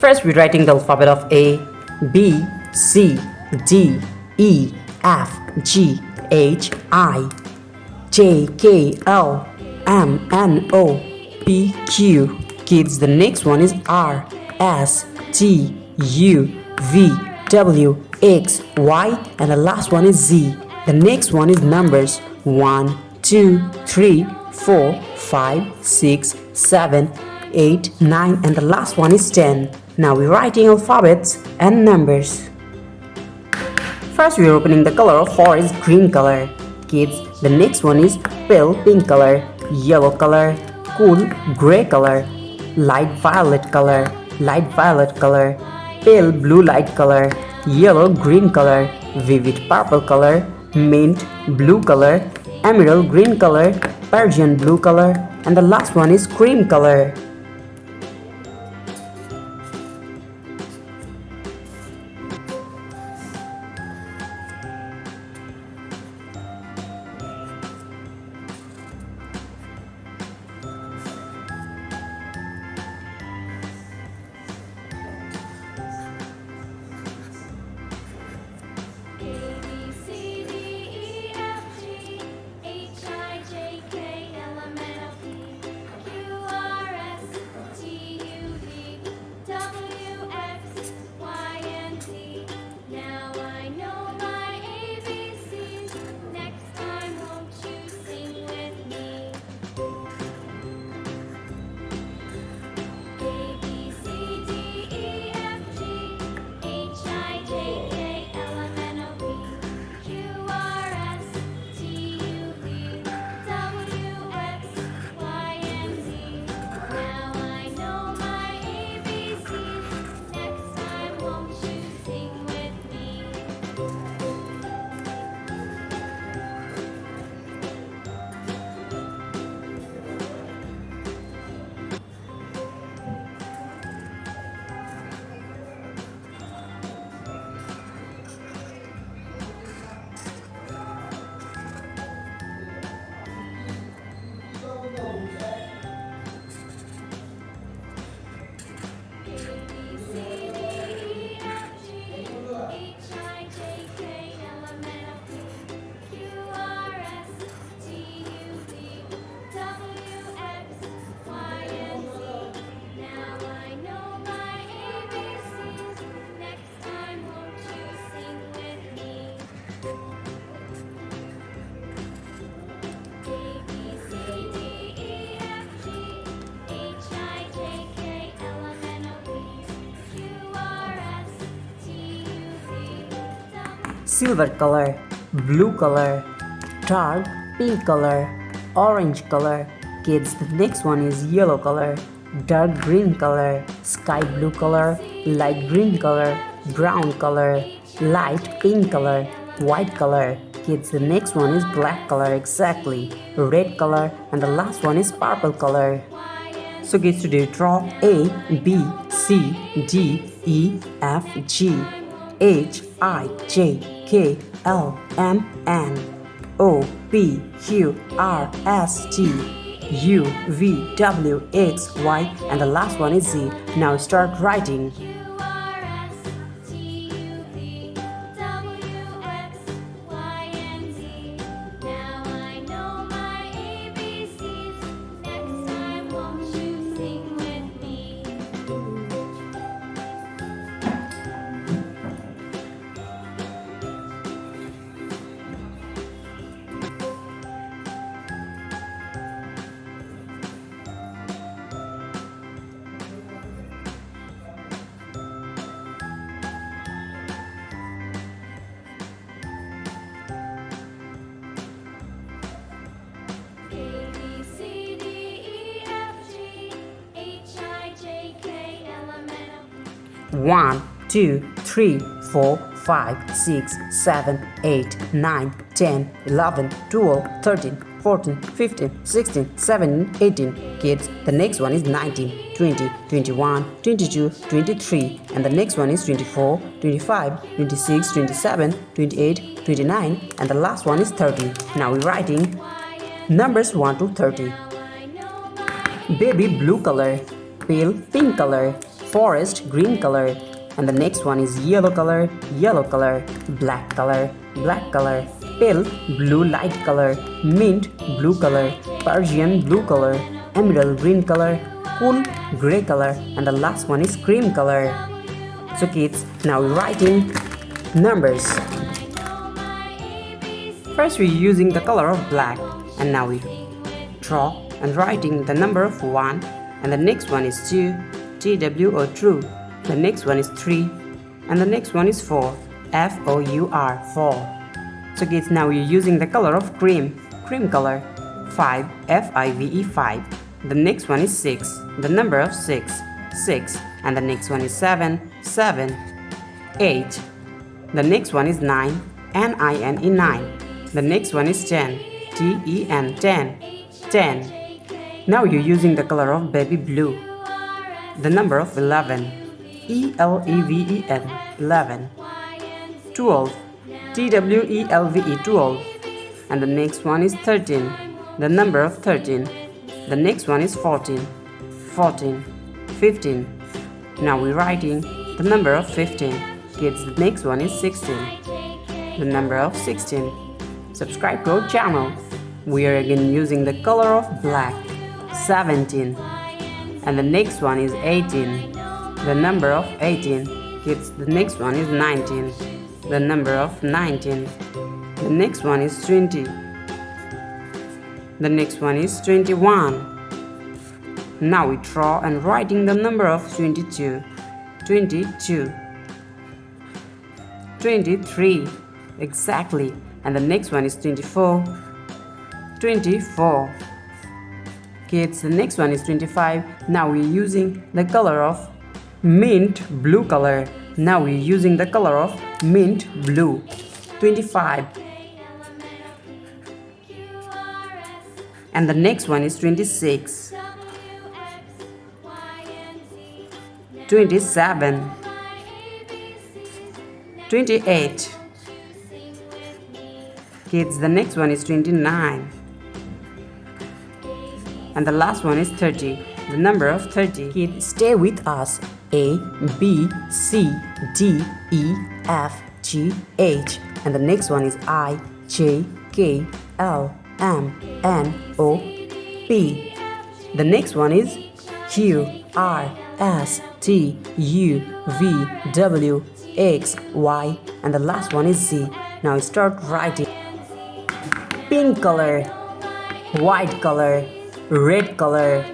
First, we're writing the alphabet of A, B, C, D, E, F, G, H, I, J, K, L, M, N, O, P, Q. Kids, the next one is R, S, T, U, V, W, X, Y, and the last one is Z. The next one is numbers 1, 2, 3, 4, 5, 6, 7, 8, 9, and the last one is 10. Now we're writing alphabets and numbers. First we are opening the color of horse green color. Kids, the next one is pale pink color, yellow color, cool gray color, light violet color, pale blue light color, yellow green color, vivid purple color, mint blue color, emerald green color, Persian blue color, and the last one is cream color. Silver color, blue color, dark pink color, orange color. Kids, the next one is yellow color, dark green color, sky blue color, light green color, brown color, light pink color, white color. Kids, the next one is black color, exactly, red color, and the last one is purple color. So kids, today draw A, B, C, D, E, F, G, H, I, J, K, L, M, N, O, P, Q, R, S, T, U, V, W, X, Y, and the last one is Z. Now start writing. One, 2, 3, 4, 5, 6, 7, 8, 9, 10, 11, 12, 13, 14, 15, 16, 17, 18. Kids, the next one is 19, 20, 21, 22, 23, and the next one is 24, 25, 26, 27, 28, 29, and the last one is 30. Now we're writing numbers 1 to 30. Baby blue color, pale pink color, forest, green color. And the next one is yellow color, black color, pale, blue light color, mint, blue color, Persian, blue color, emerald, green color, cool, gray color, and the last one is cream color. So kids, now we're writing numbers. First we're using the color of black, and now we draw and writing the number of 1, and the next one is 2, TW or true. The next one is 3, and the next one is 4, FOUR, 4. So kids, now we're using the color of cream color, 5, FIVE, 5. The next one is 6, the number of 6, and the next one is 7, 8. The next one is 9, NINE, 9. The next one is 10, TEN, 10. Now you're using the color of baby blue. The number of 11, ELEVEN, 11. 12, TWELVE, 12. And the next one is 13, the number of 13. The next one is 14, 15. Now we're writing the number of 15. Kids, the next one is 16, the number of 16. Subscribe to our channel. We are again using the color of black, 17. And the next one is 18, the number of 18. Kids, the next one is 19, the number of 19. The next one is 20. The next one is 21. Now we draw and writing the number of 22, 23, exactly. And the next one is 24, 24. Kids, the next one is 25. Now we're using the color of mint blue color. Now we're using the color of mint blue, 25. And the next one is 26, 27, 28. Kids, the next one is 29. And the last one is 30, the number of 30. Kids, stay with us. A, B, C, D, E, F, G, H. And the next one is I, J, K, L, M, N, O, P. The next one is Q, R, S, T, U, V, W, X, Y. And the last one is Z. Now start writing. Pink color, white color, red color,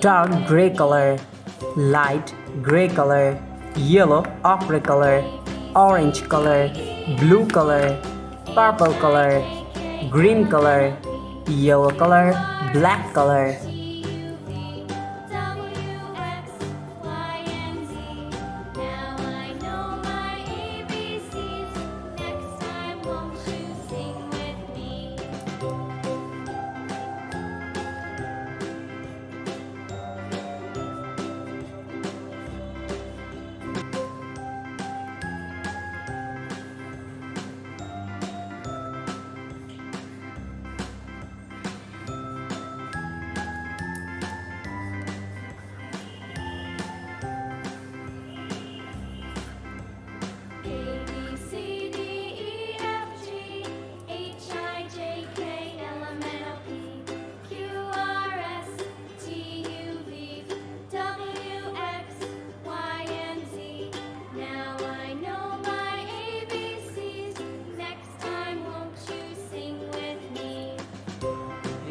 dark gray color, light gray color, yellow ochre color, orange color, blue color, purple color, green color, yellow color, black color.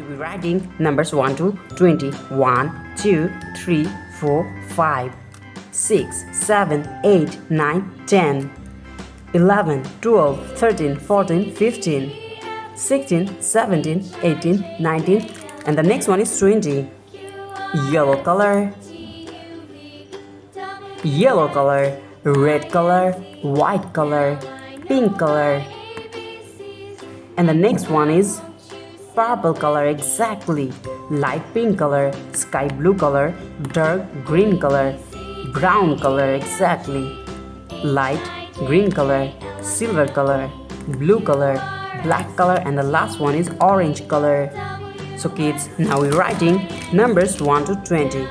We're writing numbers 1 to 20. 1, 2, 3, 4, 5, 6, 7, 8, 9, 10, 11, 12, 13, 14, 15, 16, 17, 18, 19, and the next one is 20. Yellow color, red color, white color, pink color, and the next one is purple color, exactly, light pink color, sky blue color, dark green color, brown color, exactly, light green color, silver color, blue color, black color, and the last one is orange color. So kids, now we're writing numbers 1 to 20.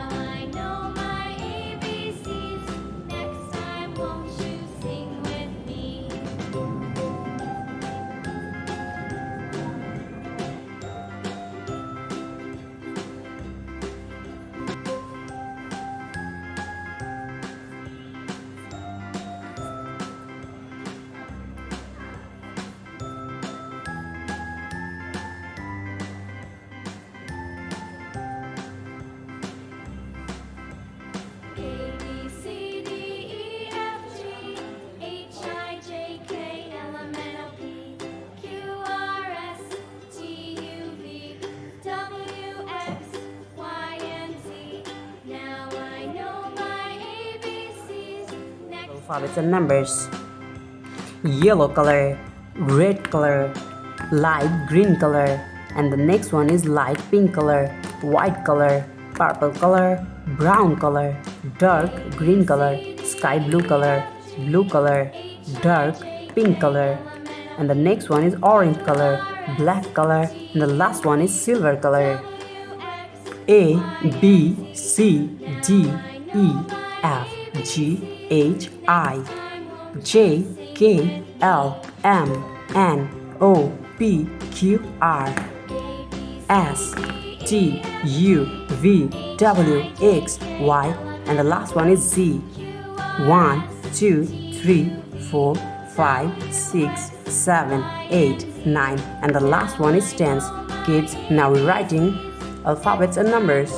alphabets and numbers. Yellow color, red color, light green color, and the next one is light pink color, white color, purple color, brown color, dark green color, sky blue color, dark pink color, and the next one is orange color, black color, and the last one is silver color. A, B, C, D, E, F, G, H, I, J, K, L, M, N, O, P, Q, R, S, T, U, V, W, X, Y, and the last one is Z. 1, 2, 3, 4, 5, 6, 7, 8, 9, and the last one is tens. Kids, now we're writing alphabets and numbers.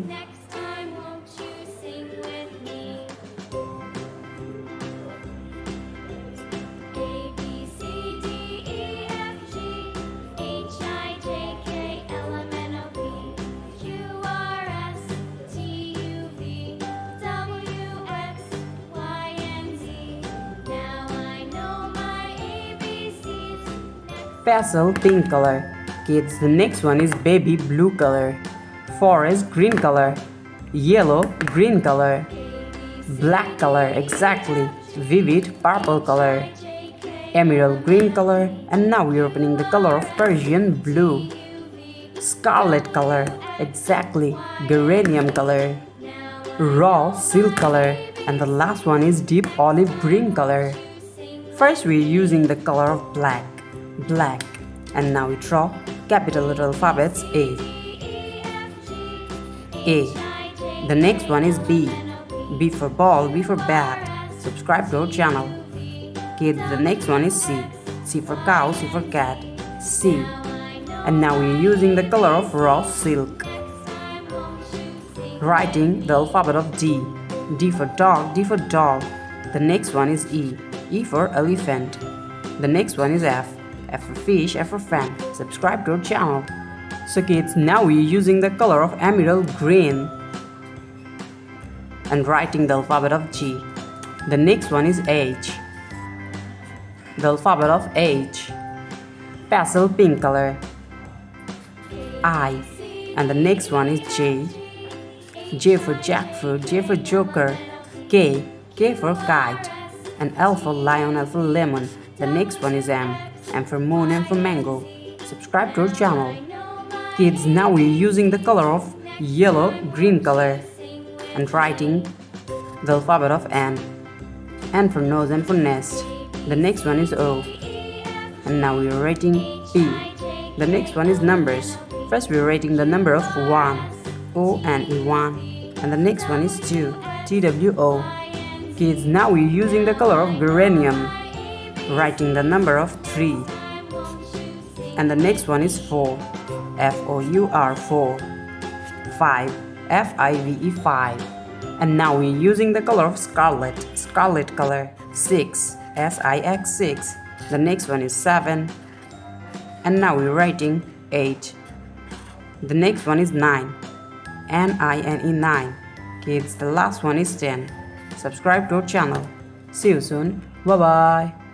Next time, won't you sing with me? A, B, C, D, E, F, G, H, I, J, K, L, M, N, O, P, Q, R, S, T, U, V, W, X, Y, and Z. Now I know my ABCs. Pastel pink color. Kids, the next one is baby blue color, forest green color, yellow green color, black color, exactly, vivid purple color, emerald green color, and now we're opening the color of Persian blue, scarlet color, exactly, geranium color, raw silk color, and the last one is deep olive green color. First we're using the color of black, and now we draw capital letter alphabets A. The next one is B. B for ball, B for bat. Subscribe to our channel. Kids, the next one is C. C for cow, C for cat. C. And now we're using the color of raw silk. Writing the alphabet of D. D for dog, D for dog. The next one is E. E for elephant. The next one is F. F for fish, F for fan. Subscribe to our channel. So kids, now we're using the color of emerald green and writing the alphabet of G. The next one is H. The alphabet of H. Pastel pink color. I. And the next one is J. J for jackfruit, J for joker. K. K for kite. And L for lion, L for lemon. The next one is M. M for moon, M for mango. Subscribe to our channel. Kids, now we're using the color of yellow green color and writing the alphabet of N. N for nose, N for nest. The next one is O. And now we're writing P. The next one is numbers. First we're writing the number of 1, O and E1. And the next one is 2, TWO. Kids, now we're using the color of geranium, writing the number of 3. And the next one is 4, FOUR 4. 5, FIVE 5. And now we're using the color of scarlet color. 6, SIX 6. The next one is 7. And now we're writing 8. The next one is 9, NINE 9. Kids, the last one is 10. Subscribe to our channel. See you soon. Bye bye.